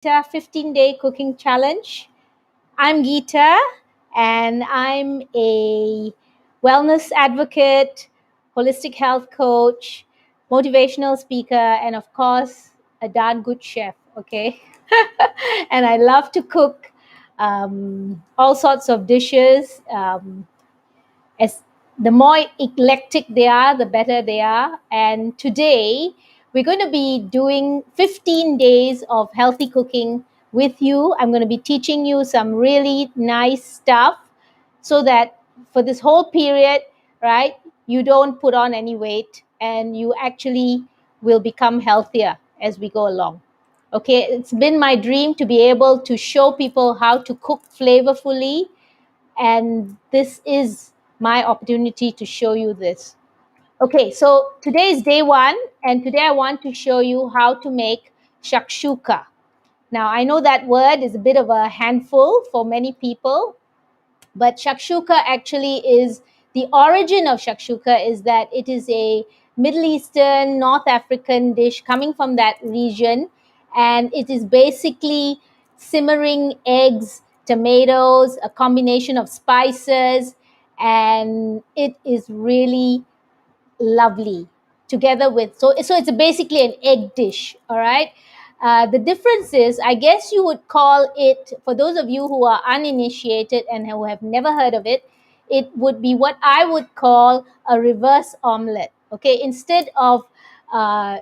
Geeta 15-day cooking challenge. I'm Geeta and I'm a wellness advocate, holistic health coach, motivational speaker, and of course, a darn good chef. Okay. And I love to cook all sorts of dishes. As the more eclectic they are, the better they are. And today we're going to be doing 15 days of healthy cooking with you. I'm going to be teaching you some really nice stuff so that for this whole period, right, you don't put on any weight and you actually will become healthier as we go along. Okay, it's been my dream to be able to show people how to cook flavorfully, and this is my opportunity to show you this. Okay, so today is day one, and today I want to show you how to make shakshuka. Now, I know that word is a bit of a handful for many people, but shakshuka actually is the origin of shakshuka is that it is a Middle Eastern, North African dish coming from that region, and it is basically simmering eggs, tomatoes, a combination of spices, and it is really lovely together with so it's basically an egg dish. All right. The difference is, I guess you would call it, for those of you who are uninitiated and who have never heard of it, it would be what I would call a reverse omelette. Okay, instead of uh,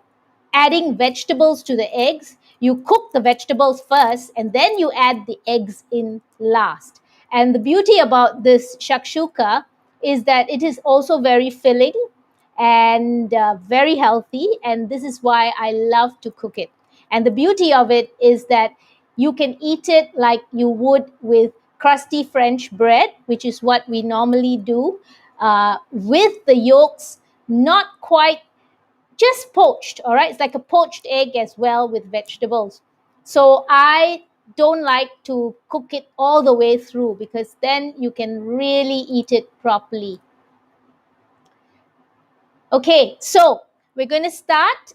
adding vegetables to the eggs, you cook the vegetables first and then you add the eggs in last. And the beauty about this shakshuka is that it is also very filling and very healthy, and this is why I love to cook it. And the beauty of it is that you can eat it like you would with crusty French bread, which is what we normally do, with the yolks not quite just poached. All right, it's like a poached egg as well with vegetables. So I don't like to cook it all the way through because then you can really eat it properly. Okay, so we're going to start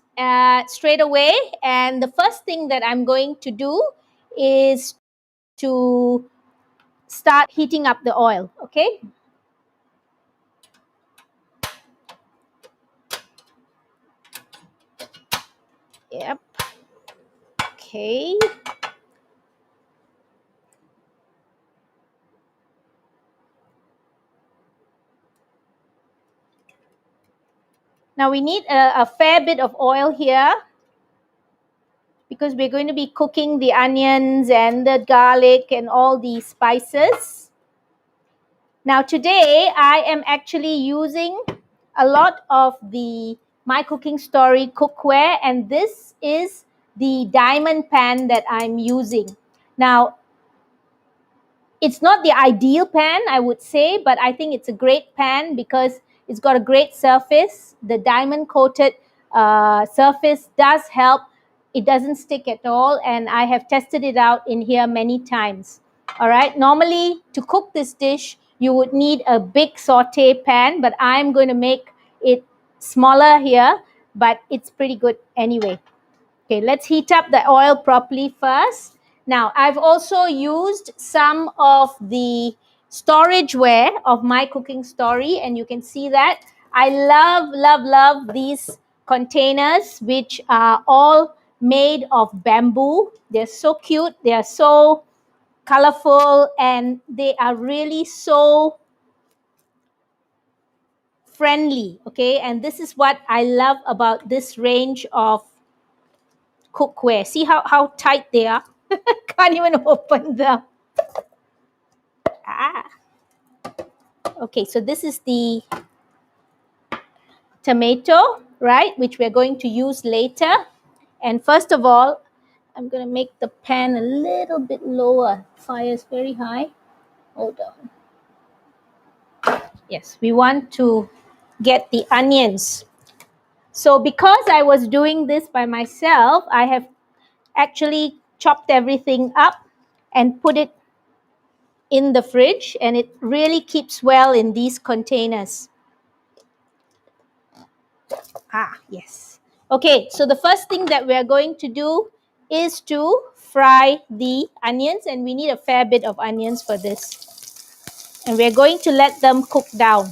straight away. And the first thing that I'm going to do is to start heating up the oil. Okay. Yep. Okay. Now we need a fair bit of oil here because we're going to be cooking the onions and the garlic and all the spices. Now today I am actually using a lot of the My Cooking Story cookware, and this is the diamond pan that I'm using. Now, it's not the ideal pan, I would say, but I think it's a great pan because it's got a great surface. The diamond coated surface does help. It doesn't stick at all, and I have tested it out in here many times. All right, normally to cook this dish, you would need a big saute pan, but I'm going to make it smaller here, but it's pretty good anyway. Okay, let's heat up the oil properly first. Now, I've also used some of the storageware of My Cooking Story, and you can see that. I love, love, love these containers, which are all made of bamboo. They're so cute. They are so colorful, and they are really so friendly. Okay, and this is what I love about this range of cookware. See how tight they are? Can't even open them. Ah. Okay, so this is the tomato, right, which we're going to use later. And first of all, I'm going to make the pan a little bit lower. Fire is very high. Hold on. Yes, we want to get the onions. So because I was doing this by myself, I have actually chopped everything up and put it in the fridge, and it really keeps well in these containers. Yes. Okay, so the first thing that we're going to do is to fry the onions, and we need a fair bit of onions for this. And we're going to let them cook down.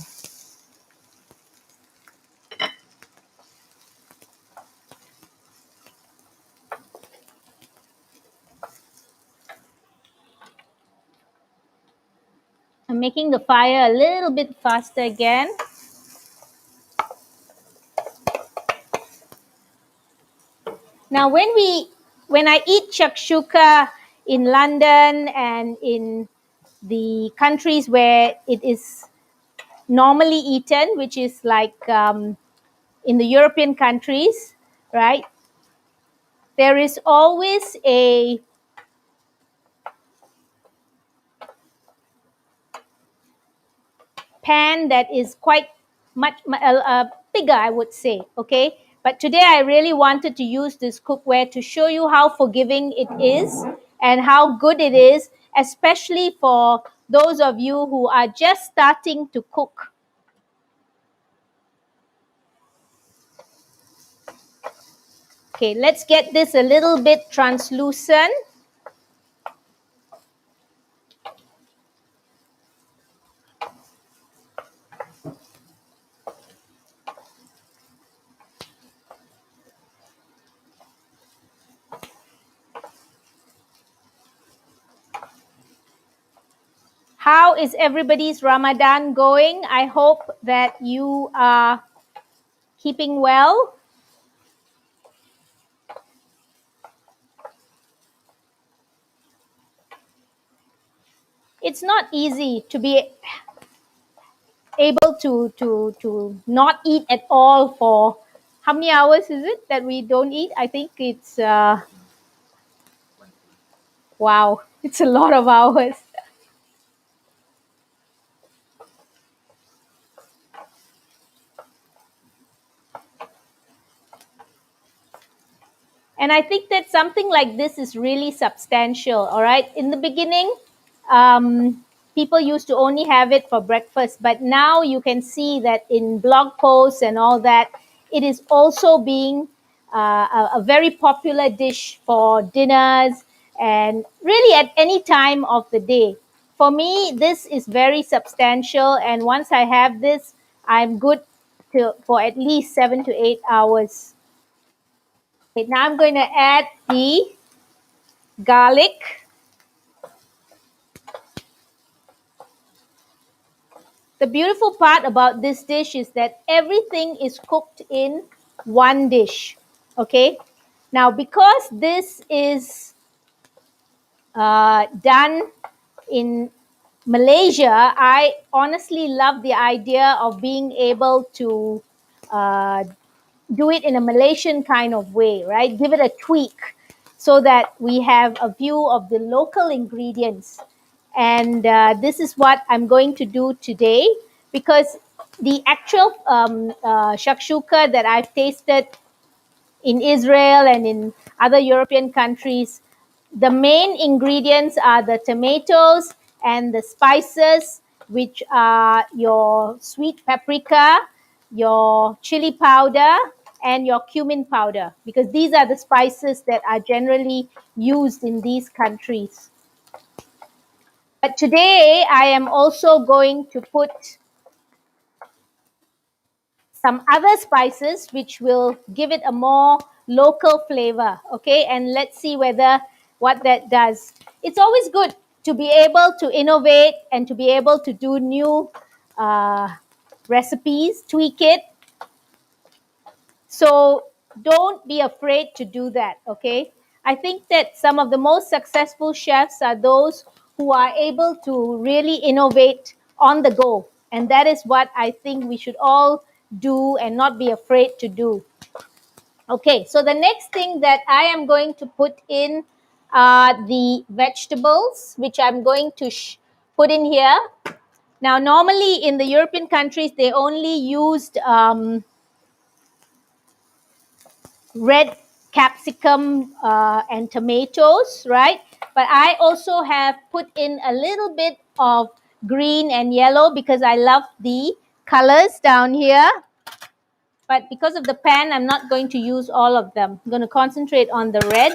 I'm making the fire a little bit faster again. Now, when I eat shakshuka in London and in the countries where it is normally eaten, which is like in the European countries, right? There is always a pan that is quite much bigger, I would say, okay? But today I really wanted to use this cookware to show you how forgiving it is and how good it is, especially for those of you who are just starting to cook. Okay, let's get this a little bit translucent. How is everybody's Ramadan going? I hope that you are keeping well. It's not easy to be able to not eat at all for how many hours is it that we don't eat? I think it's wow, it's a lot of hours. And I think that something like this is really substantial. All right, in the beginning, people used to only have it for breakfast, but now you can see that in blog posts and all that, it is also being a very popular dish for dinners and really at any time of the day. For me, this is very substantial, and once I have this, I'm good for at least 7 to 8 hours. Okay, now I'm going to add the garlic. The beautiful part about this dish is that everything is cooked in one dish. Okay, now because this is done in Malaysia, I honestly love the idea of being able to uh, do it in a Malaysian kind of way, right? Give it a tweak so that we have a view of the local ingredients. And this is what I'm going to do today, because the actual shakshuka that I've tasted in Israel and in other European countries, the main ingredients are the tomatoes and the spices, which are your sweet paprika, your chili powder, and your cumin powder, because these are the spices that are generally used in these countries. But today I am also going to put some other spices which will give it a more local flavor. Okay, and let's see whether what that does. It's always good to be able to innovate and to be able to do new uh, recipes, tweak it. So don't be afraid to do that. Okay, I think that some of the most successful chefs are those who are able to really innovate on the go, and that is what I think we should all do and not be afraid to do. Okay, so the next thing that I am going to put in are the vegetables, which I'm going to put in here. Now, normally in the European countries, they only used red capsicum and tomatoes, right? But I also have put in a little bit of green and yellow because I love the colors down here. But because of the pan, I'm not going to use all of them. I'm going to concentrate on the red.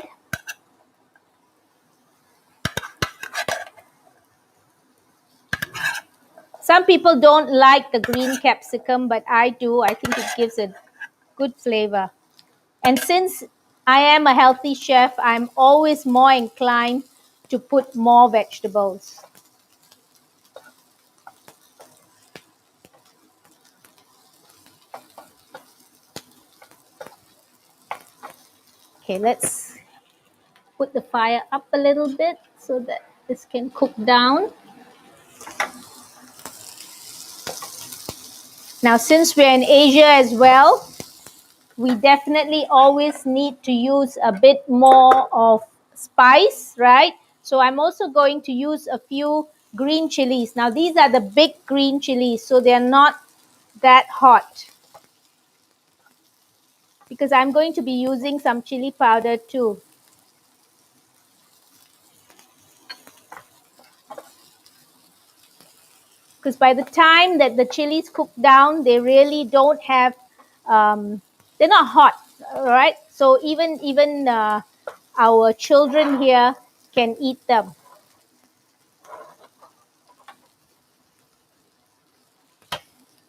Some people don't like the green capsicum, but I do. I think it gives a good flavor. And since I am a healthy chef, I'm always more inclined to put more vegetables. Okay, let's put the fire up a little bit so that this can cook down. Now, since we're in Asia as well, we definitely always need to use a bit more of spice, right? So I'm also going to use a few green chilies. Now, these are the big green chilies, so they're not that hot, because I'm going to be using some chili powder too. Because by the time that the chilies cook down, they really don't have, they're not hot, all right? So even our children here can eat them.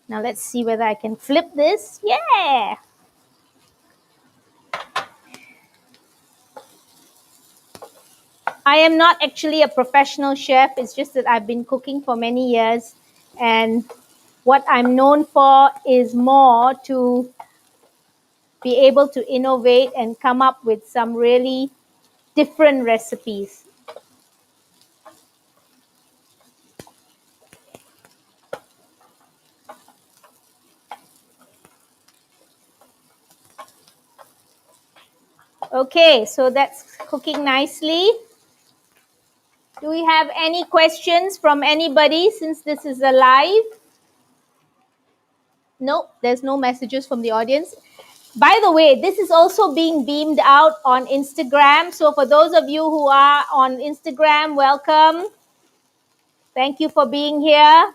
Now let's see whether I can flip this. Yeah! I am not actually a professional chef. It's just that I've been cooking for many years. And what I'm known for is more to be able to innovate and come up with some really different recipes. Okay, so that's cooking nicely. Do we have any questions from anybody since this is a live? Nope, there's no messages from the audience. By the way, this is also being beamed out on Instagram. So for those of you who are on Instagram, welcome. Thank you for being here.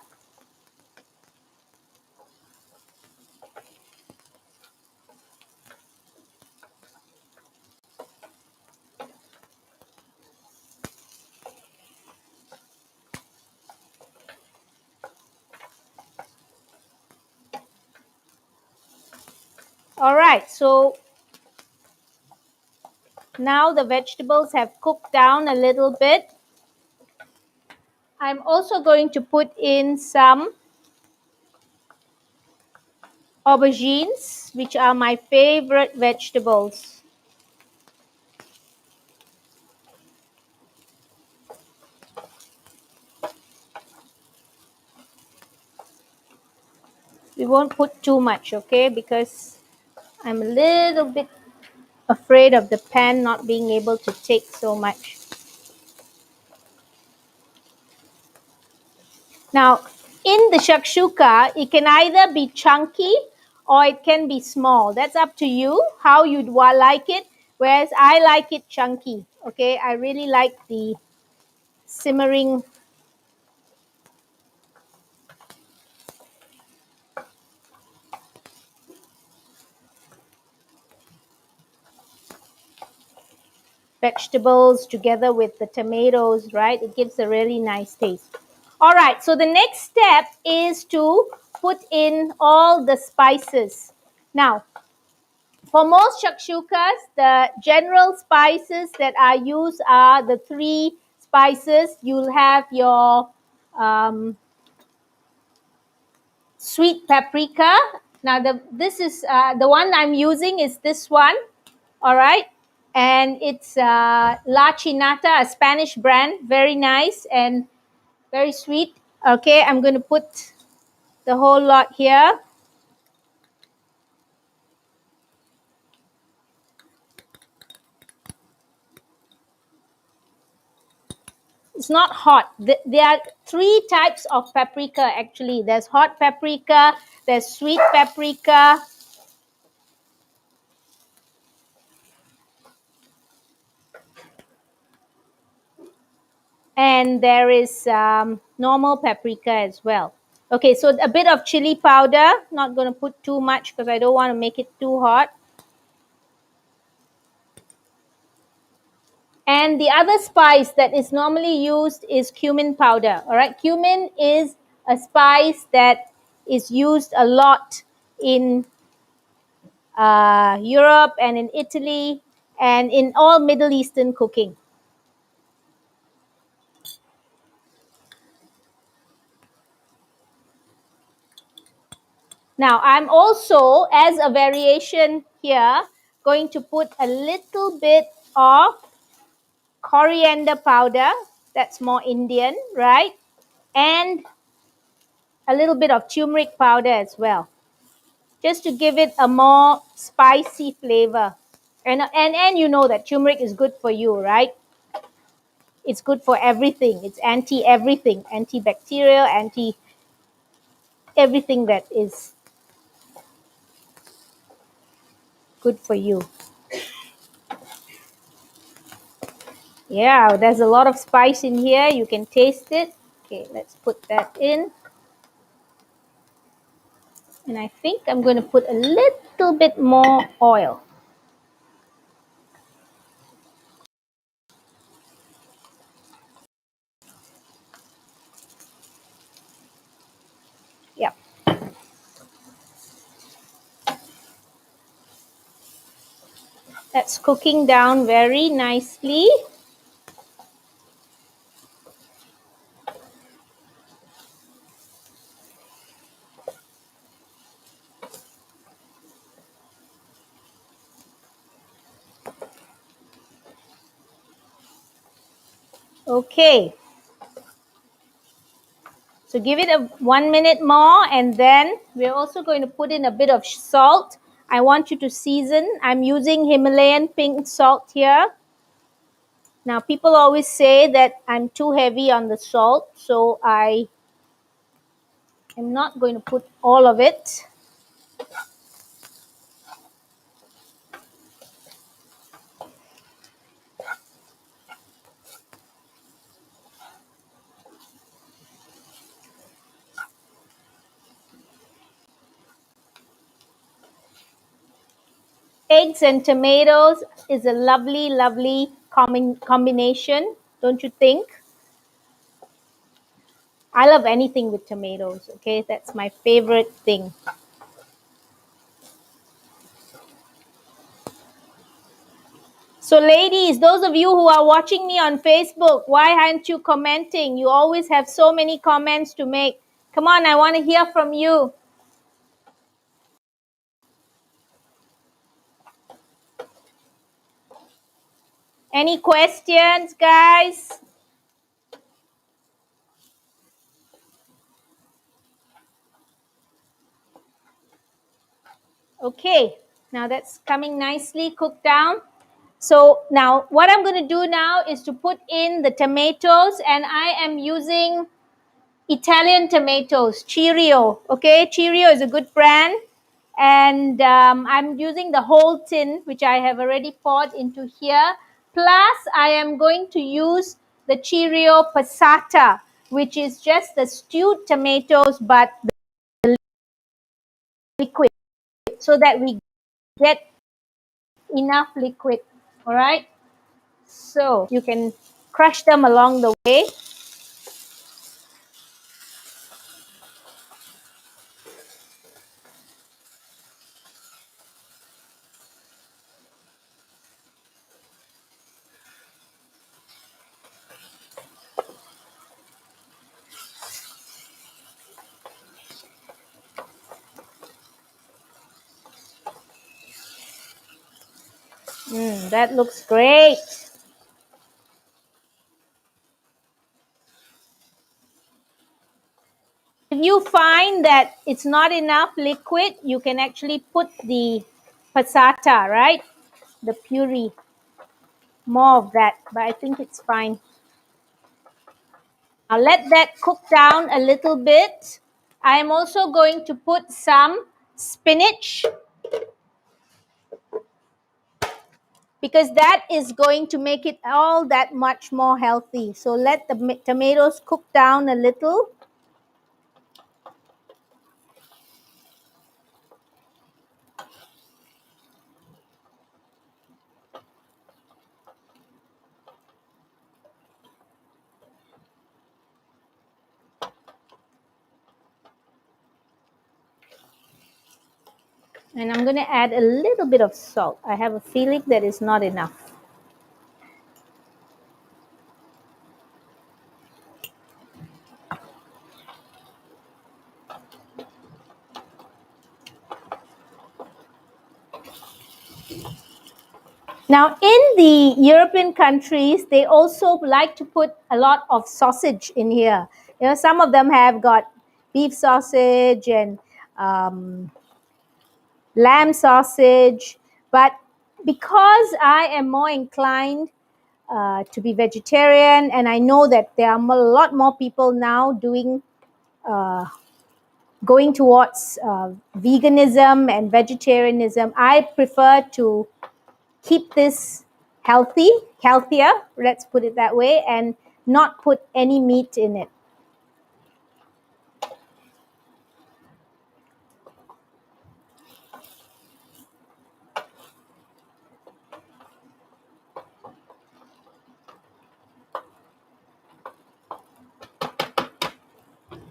All right, so now the vegetables have cooked down a little bit. I'm also going to put in some aubergines, which are my favorite vegetables. We won't put too much, okay, because I'm a little bit afraid of the pan not being able to take so much. Now, in the shakshuka, it can either be chunky or it can be small. That's up to you how you'd like it. Whereas I like it chunky. Okay, I really like the simmering vegetables together with the tomatoes, right? It gives a really nice taste. All right, so the next step is to put in all the spices. Now, for most shakshukas, the general spices that I use are the three spices. You'll have your sweet paprika. Now, this is the one I'm using is this one. All right, and it's La Chinata, a Spanish brand, very nice and very sweet. Okay, I'm going to put the whole lot here. It's not hot. There are three types of paprika actually. There's hot paprika, there's sweet paprika, and there is normal paprika as well. Okay, so a bit of chili powder. Not going to put too much because I don't want to make it too hot. And the other spice that is normally used is cumin powder. All right, cumin is a spice that is used a lot in Europe and in Italy and in all Middle Eastern cooking. Now, I'm also, as a variation here, going to put a little bit of coriander powder. That's more Indian, right? And a little bit of turmeric powder as well, just to give it a more spicy flavor. And you know that turmeric is good for you, right? It's good for everything. It's anti everything, antibacterial, anti everything that is good for you. Yeah, there's a lot of spice in here. You can taste it. Okay, let's put that in. And I think I'm going to put a little bit more oil. Yep. That's cooking down very nicely. Okay. So give it a 1 minute more, and then we're also going to put in a bit of salt. I want you to season. I'm using Himalayan pink salt here. Now, people always say that I'm too heavy on the salt, so I am not going to put all of it. Eggs and tomatoes is a lovely, lovely combination, don't you think? I love anything with tomatoes, okay? That's my favorite thing. So, ladies, those of you who are watching me on Facebook, why aren't you commenting? You always have so many comments to make. Come on, I want to hear from you. Any questions, guys? Okay, now that's coming nicely cooked down. So now what I'm going to do now is to put in the tomatoes, and I am using Italian tomatoes, Cheerio. Okay, Cheerio is a good brand, and I'm using the whole tin, which I have already poured into here. Plus, I am going to use the Cheerio passata, which is just the stewed tomatoes but the liquid, so that we get enough liquid. All right, so you can crush them along the way. That looks great. If you find that it's not enough liquid, you can actually put the passata, right? The puree, more of that, but I think it's fine. Now let that cook down a little bit. I am also going to put some spinach, because that is going to make it all that much more healthy. So let the tomatoes cook down a little. And I'm going to add a little bit of salt. I have a feeling that is not enough. Now, in the European countries, they also like to put a lot of sausage in here. You know, some of them have got beef sausage and lamb sausage, but because I am more inclined to be vegetarian, and I know that there are a lot more people now doing going towards veganism and vegetarianism, I prefer to keep this healthier, let's put it that way, and not put any meat in it.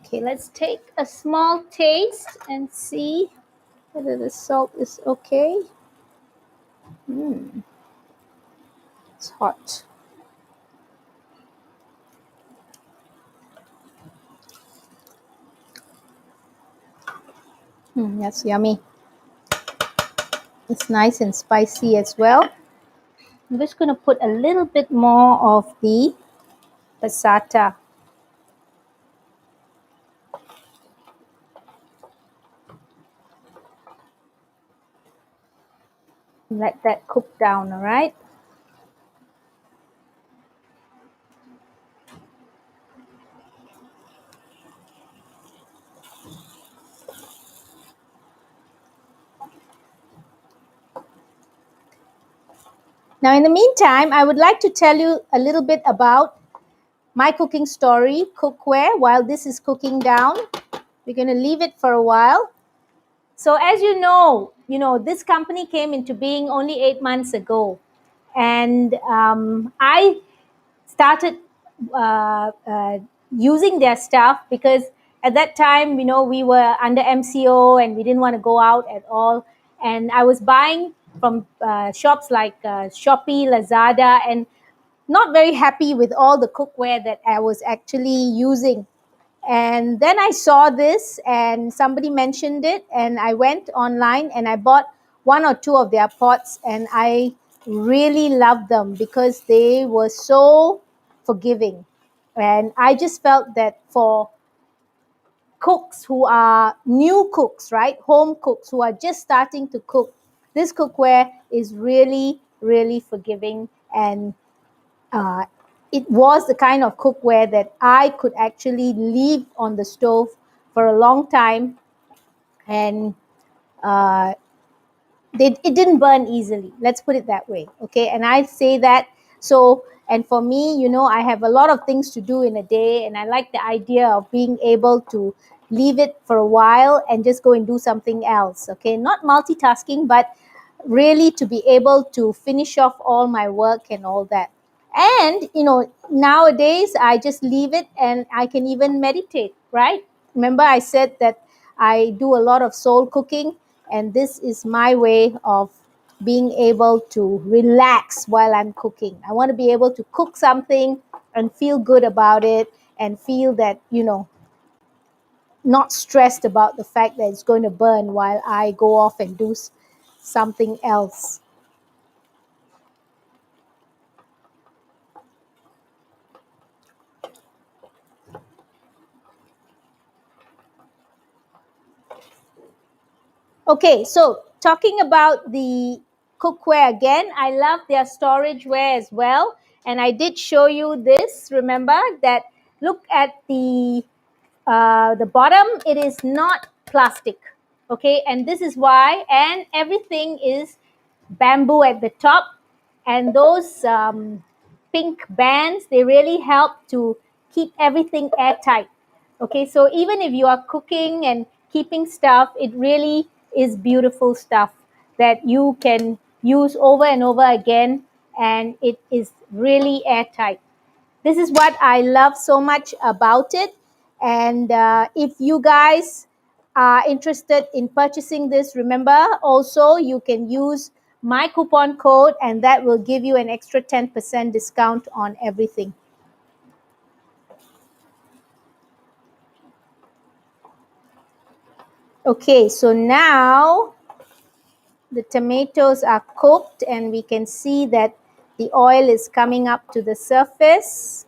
Okay, let's take a small taste and see whether the salt is okay. It's hot. That's yummy. It's nice and spicy as well. I'm just going to put a little bit more of the passata. Let that cook down, all right? Now, in the meantime, I would like to tell you a little bit about my cooking story, cookware, while this is cooking down. We're going to leave it for a while. So as you know, this company came into being only 8 months ago. And I started using their stuff because at that time, you know, we were under MCO and we didn't want to go out at all. And I was buying from shops like Shopee, Lazada, and not very happy with all the cookware that I was actually using. And then I saw this and somebody mentioned it, and I went online and I bought one or two of their pots, and I really loved them because they were so forgiving. And I just felt that for cooks who are new cooks, right? Home cooks who are just starting to cook, this cookware is really, really forgiving. And uh, it was the kind of cookware that I could actually leave on the stove for a long time, and uh, it didn't burn easily. Let's put it that way, okay? And I say that so. And for me, you know, I have a lot of things to do in a day, and I like the idea of being able to leave it for a while and just go and do something else, okay? Not multitasking, but really to be able to finish off all my work and all that. And you know, nowadays I just leave it and I can even meditate, right? Remember I said that I do a lot of soul cooking, and this is my way of being able to relax while I'm cooking. I want to be able to cook something and feel good about it, and feel that, you know, not stressed about the fact that it's going to burn while I go off and do something else. Okay, so talking about the cookware again, I love their storageware as well. And I did show you this. Remember that, look at the bottom, it is not plastic. Okay, and this is why, and everything is bamboo at the top. And those pink bands, they really help to keep everything airtight. Okay, so even if you are cooking and keeping stuff, it really is beautiful stuff that you can use over and over again, and it is really airtight. This is what I love so much about it. And if you guys are interested in purchasing this, remember also you can use my coupon code and that will give you an extra 10% discount on everything. Okay, so now the tomatoes are cooked and we can see that the oil is coming up to the surface.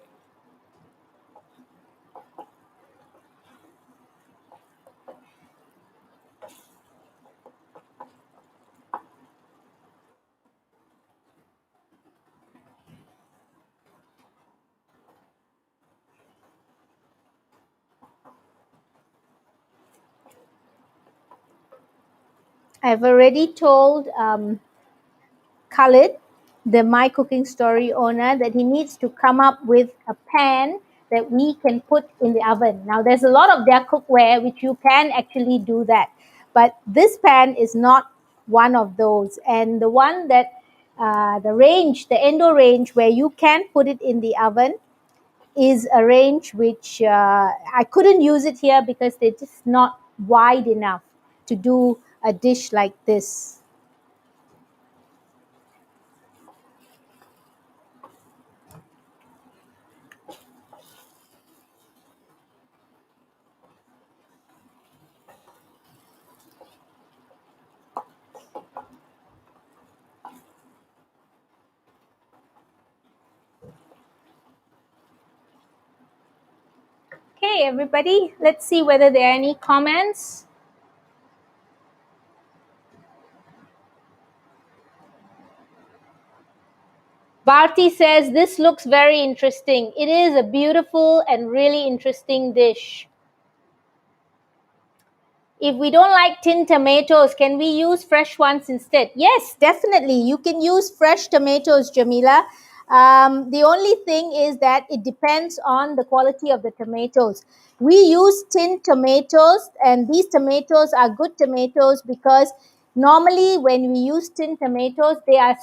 I've already told Khalid, the My Cooking Story owner, that he needs to come up with a pan that we can put in the oven. Now, there's a lot of their cookware which you can actually do that, but this pan is not one of those. And the one that the endo range where you can put it in the oven is a range which I couldn't use it here because they're just not wide enough to do a dish like this. Okay, everybody, let's see whether there are any comments. Bharti says, this looks very interesting. It is a beautiful and really interesting dish. If we don't like tin tomatoes, can we use fresh ones instead? Yes, definitely. You can use fresh tomatoes, Jamila. The only thing is that it depends on the quality of the tomatoes. We use tin tomatoes, and these tomatoes are good tomatoes because normally when we use tin tomatoes, they are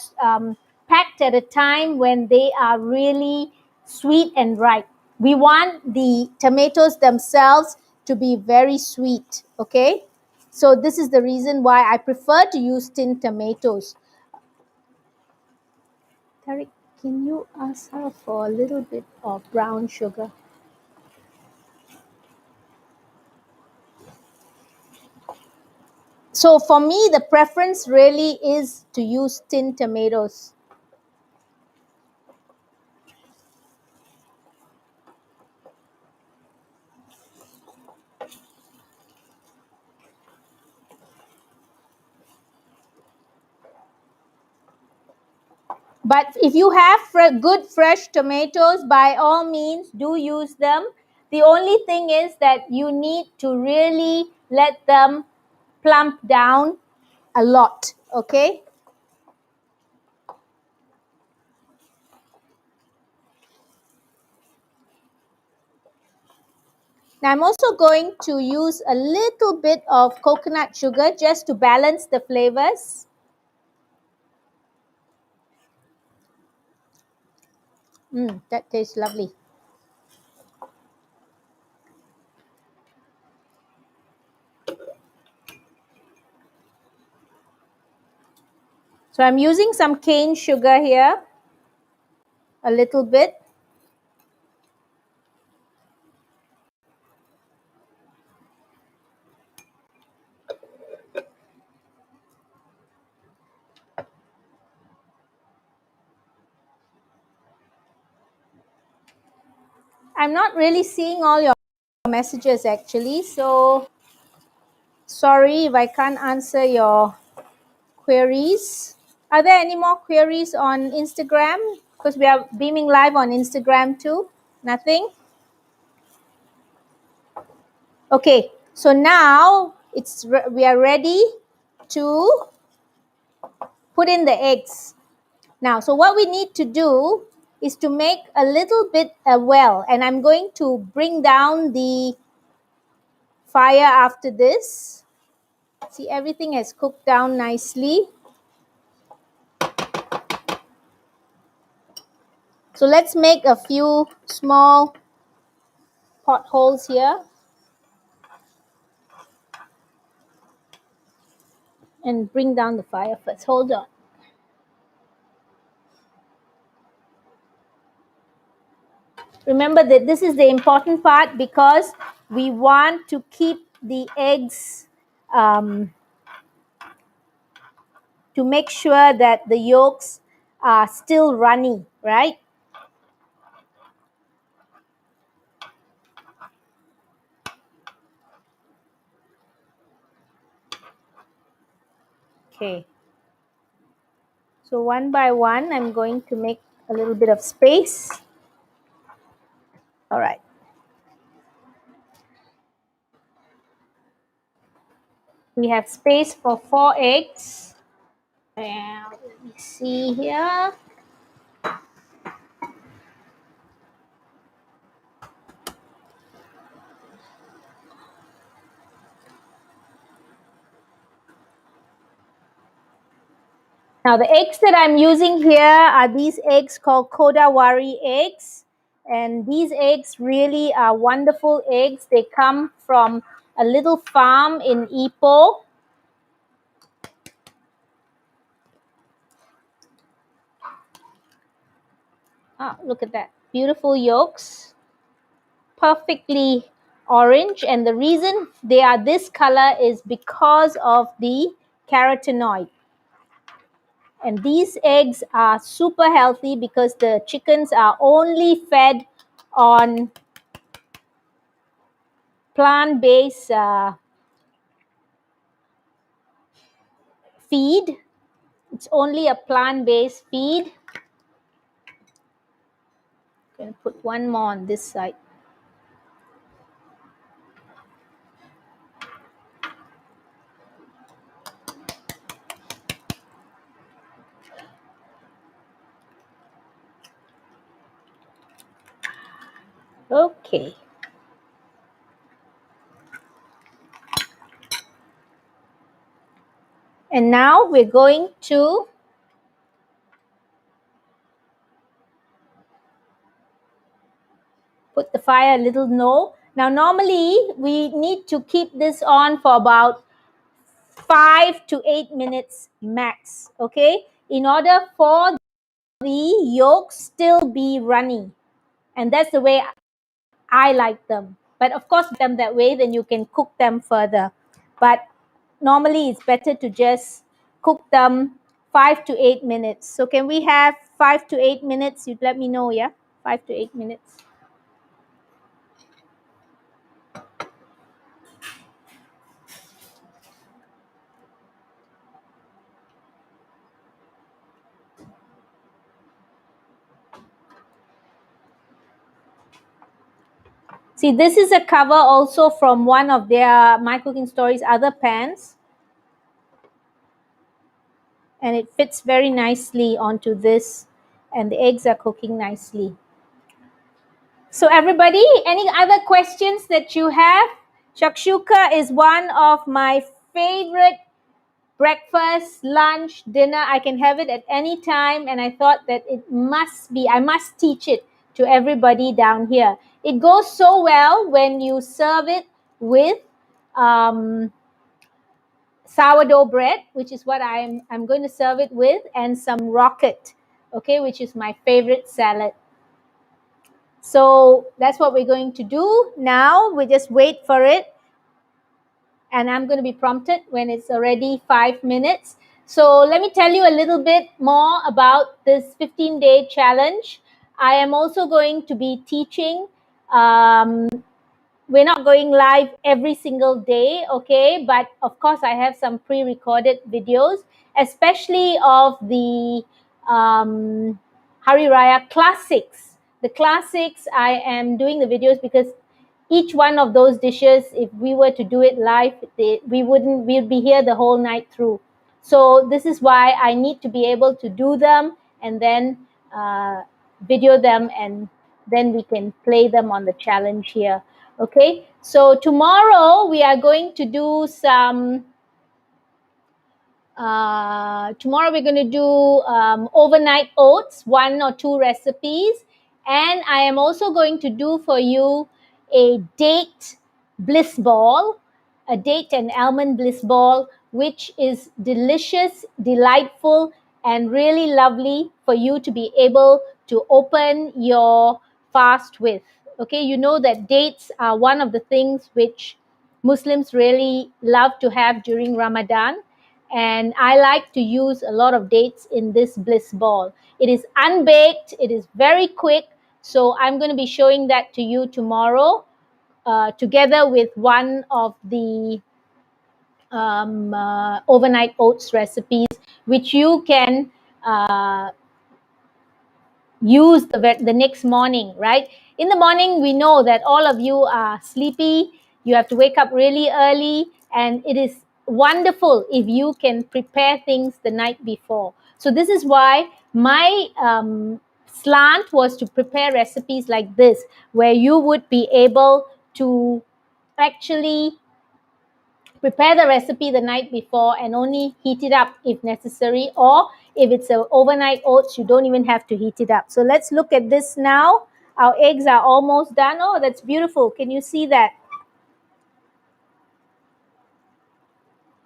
packed at a time when they are really sweet and ripe. We want the tomatoes themselves to be very sweet, okay? So this is the reason why I prefer to use tin tomatoes. Tariq, can you ask her for a little bit of brown sugar? So for me, the preference really is to use tin tomatoes. But if you have good fresh tomatoes, by all means, do use them. The only thing is that you need to really let them plump down a lot, okay? Now I'm also going to use a little bit of coconut sugar just to balance the flavors. That tastes lovely. So I'm using some cane sugar here, a little bit. I'm not really seeing all your messages actually, so sorry if I can't answer your queries. Are there any more queries on Instagram? Because we are beaming live on Instagram too. Nothing? Okay, so now we are ready to put in the eggs. Now, so what we need to do is to make a little bit well, and I'm going to bring down the fire after this. See, everything has cooked down nicely. So let's make a few small potholes here. and bring down the fire first. Hold on. Remember that this is the important part because we want to keep the eggs to make sure that the yolks are still runny, right? Okay. So one by one, I'm going to make a little bit of space. All right. We have space for 4 eggs. And let me see here. Now the eggs that I'm using here are these eggs called Kodawari eggs. And these eggs really are wonderful eggs. They come from a little farm in Ipoh. Ah, look at that. Beautiful yolks. Perfectly orange. And the reason they are this color is because of the carotenoid. And these eggs are super healthy because the chickens are only fed on plant-based feed. It's only a plant-based feed. I'm going to put one more on this side. Okay. And now we're going to put the fire a little low. Now normally we need to keep this on for about 5 to 8 minutes max, okay, in order for the yolks still be runny. And that's the way I like them. But of course, them that way, then you can cook them further. But normally it's better to just cook them 5 to 8 minutes. So can we have 5 to 8 minutes? You'd let me know, yeah? 5 to 8 minutes. See, this is a cover also from one of their My Cooking Stories other pans. And it fits very nicely onto this. And the eggs are cooking nicely. So everybody, any other questions that you have? Shakshuka is one of my favorite breakfast, lunch, dinner. I can have it at any time. And I thought that I must teach it to everybody down here. It goes so well when you serve it with sourdough bread, which is what I'm going to serve it with, and some rocket, okay, which is my favorite salad. So that's what we're going to do now. We just wait for it. And I'm going to be prompted when it's already 5 minutes. So let me tell you a little bit more about this 15-day challenge. I am also going to be teaching. We're not going live every single day, okay? But of course, I have some pre-recorded videos, especially of the Hari Raya classics. The classics, I am doing the videos because each one of those dishes, if we were to do it live, we'd be here the whole night through. So this is why I need to be able to do them and then video them, and then we can play them on the challenge here. Okay, so tomorrow we are going to do some tomorrow we're going to do overnight oats, 1 or 2 recipes. And I am also going to do for you a date bliss ball, a date and almond bliss ball which is delicious, delightful, and really lovely for you to be able to open your fast with. Okay, you know that dates are one of the things which Muslims really love to have during Ramadan. And I like to use a lot of dates in this bliss ball. It is unbaked, it is very quick. So I'm going to be showing that to you tomorrow, together with one of the overnight oats recipes, which you can use the next morning, right? In the morning, we know that all of you are sleepy. You have to wake up really early, and it is wonderful if you can prepare things the night before. So this is why my slant was to prepare recipes like this, where you would be able to actually prepare the recipe the night before and only heat it up if necessary, or if it's an overnight oats, you don't even have to heat it up. So let's look at this now. Our eggs are almost done. Oh, that's beautiful. Can you see that?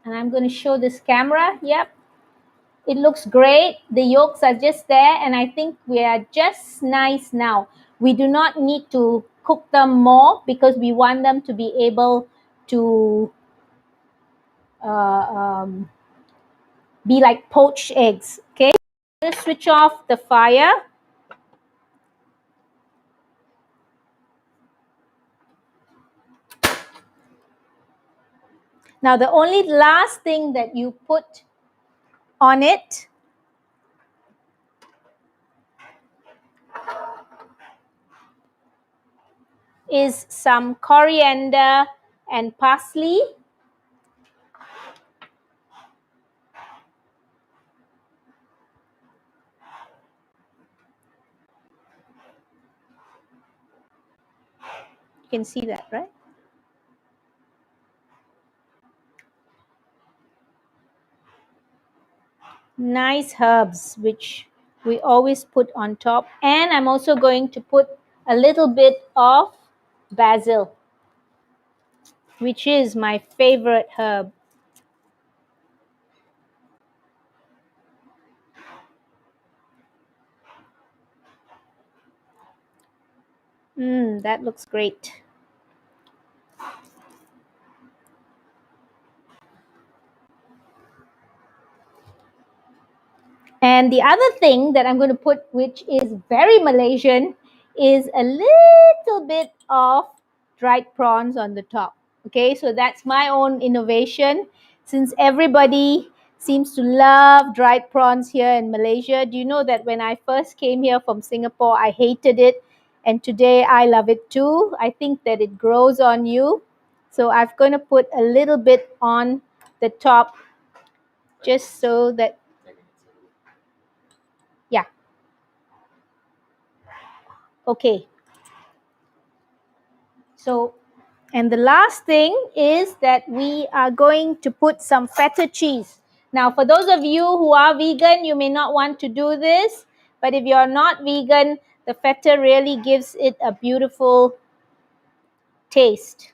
And I'm going to show this camera. Yep, it looks great. The yolks are just there, and I think we are just nice now. We do not need to cook them more because we want them to be able to uh, um, be like poached eggs. Okay, just switch off the fire. Now the only last thing that you put on it is some coriander and parsley. You can see that, right? Nice herbs, which we always put on top. And I'm also going to put a little bit of basil, which is my favorite herb. That looks great. And the other thing that I'm going to put, which is very Malaysian, is a little bit of dried prawns on the top. Okay, so that's my own innovation. Since everybody seems to love dried prawns here in Malaysia, do you know that when I first came here from Singapore, I hated it, and today I love it too. I think that it grows on you. So I'm going to put a little bit on the top, just so that, yeah. Okay, so, and the last thing is that we are going to put some feta cheese. Now, for those of you who are vegan, you may not want to do this, but if you're not vegan, the feta really gives it a beautiful taste.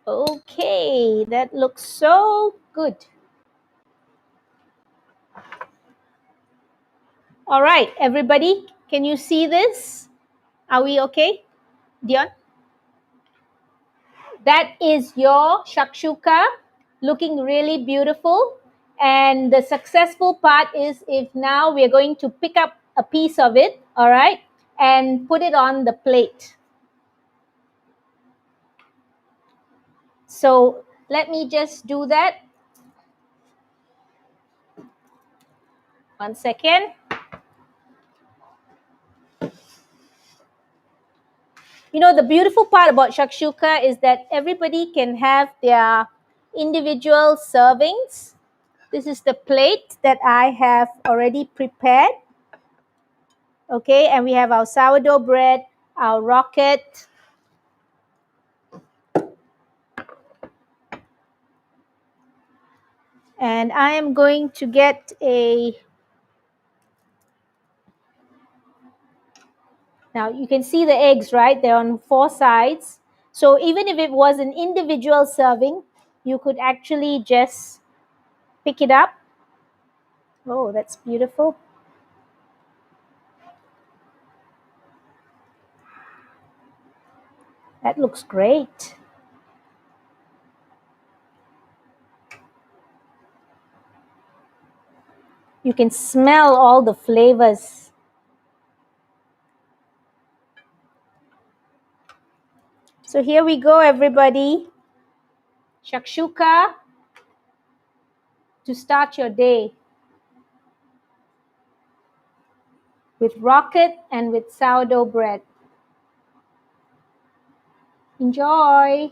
Okay, that looks so good. All right, everybody, can you see this? Are we okay? Dion? That is your shakshuka, looking really beautiful. And the successful part is if now we're going to pick up a piece of it, all right, and put it on the plate. So let me just do that. One second. You know, the beautiful part about shakshuka is that everybody can have their individual servings. This is the plate that I have already prepared. Okay, and we have our sourdough bread, our rocket, and I am going to get a, now you can see the eggs, right? They're on four sides. So even if it was an individual serving, you could actually just pick it up. Oh, that's beautiful. That looks great. You can smell all the flavors. So here we go, everybody. Shakshuka to start your day with rocket and with sourdough bread. Enjoy.